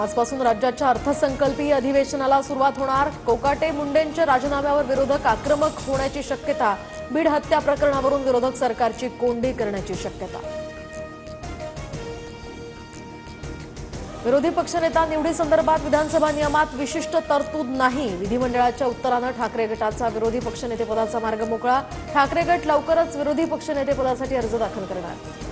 आजपासून राज्याच्या अर्थसंकल्पीय अधिवेशनाला सुरुवात होणार। कोकाटे मुंडेंच्या राजीनाम्यावर विरोधक आक्रमक होण्याची शक्यता। बीड हत्या प्रकरणावरून विरोधक सरकारची कोंडी करण्याची शक्यता। विरोधी पक्षनेता निवडीसंदर्भात विधानसभा नियमात विशिष्ट तरतूद नाही। विधिमंडळाच्या उत्तरानं ठाकरे गटाचा विरोधी पक्षनेतेपदाचा मार्ग मोकळा। ठाकरे गट लवकरच विरोधी पक्षनेतेपदासाठी अर्ज दाखल करणार।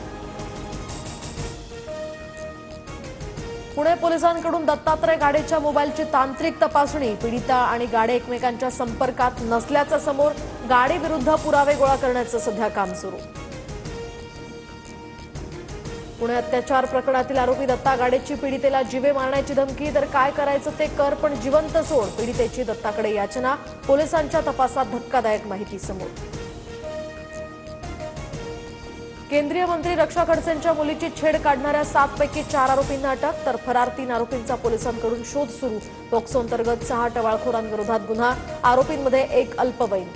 पुणे पोलिसांकडून दत्तात्रय गाडेच्या मोबाईलची तांत्रिक तपासणी। पीडिता आणि गाडे एकमेकांच्या संपर्कात नसल्याचं समोर। गाडीविरुद्ध पुरावे गोळा करण्याचं सध्या काम सुरू। पुणे अत्याचार प्रकरणातील आरोपी दत्ता गाडेची पीडितेला जीवे मारण्याची धमकी। तर काय करायचं ते कर पण जिवंत सोड, पीडितेची दत्ताकडे याचना। पोलिसांच्या तपासात धक्कादायक माहिती समोर। केंद्रीय मंत्री रक्षा खडसेंच्या मुलीची छेड काढणाऱ्या 7 पैकी 4 आरोपींना अटक। तर फरार 3 आरोपींचा पोलिसांकडून शोध सुरू। पोक्सो अंतर्गत 6 टवाळखोरांविरोधात गुन्हा। आरोपींमध्ये 1 अल्पवयीन।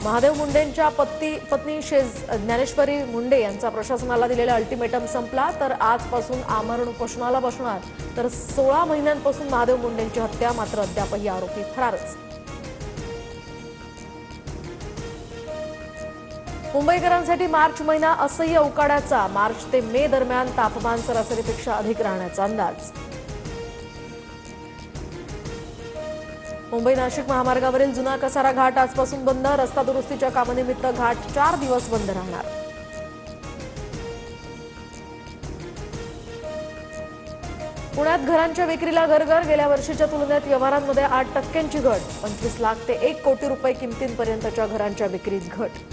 महादेव मुंडेंच्या पत्नी ज्ञानेश्वरी मुंडे यांचा प्रशासनाला दिलेला अल्टिमेटम संपला। तर आजपासून आमरण उपोषणाला बसणार। तर 16 महिन्यांपासून महादेव मुंडेंची हत्या, मात्र अद्यापही आरोपी फरारच। मुंबईकरांसाठी मार्च महिना असह्य उकाड्याचा। मार्च ते मे दरम्यान तापमान सरासरीपेक्षा अधिक राहण्याचा अंदाज। मुंबई नाशिक महामार्गावरील जुना कसारा घाट आजपासून बंद। रस्ता दुरुस्तीच्या कामानिमित्त घाट 4 दिवस बंद राहणार। पुण्यात घरांच्या विक्रीला गरगर। गेल्या वर्षीच्या तुलनेत व्यवहारांमध्ये 8% घट। 25 लाख ते 1 कोटी रुपये किमतींपर्यंतच्या घरांच्या विक्रीत घट।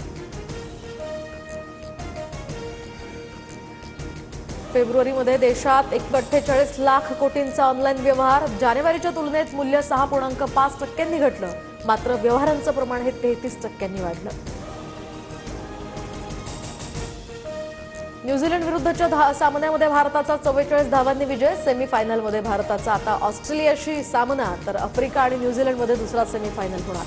फेब्रुवारीमध्ये देशात 48 लाख कोटींचा ऑनलाईन व्यवहार। जानेवारीच्या तुलनेत मूल्य 6.5% घटलं, मात्र व्यवहारांचं प्रमाण हे 33% वाढलं। न्यूझीलंड विरुद्धच्या सामन्यामध्ये भारताचा 44 धावांनी विजय। सेमीफायनलमध्ये भारताचा आता ऑस्ट्रेलियाशी सामना। तर आफ्रिका आणि न्यूझीलंडमध्ये दुसरा सेमीफायनल होणार।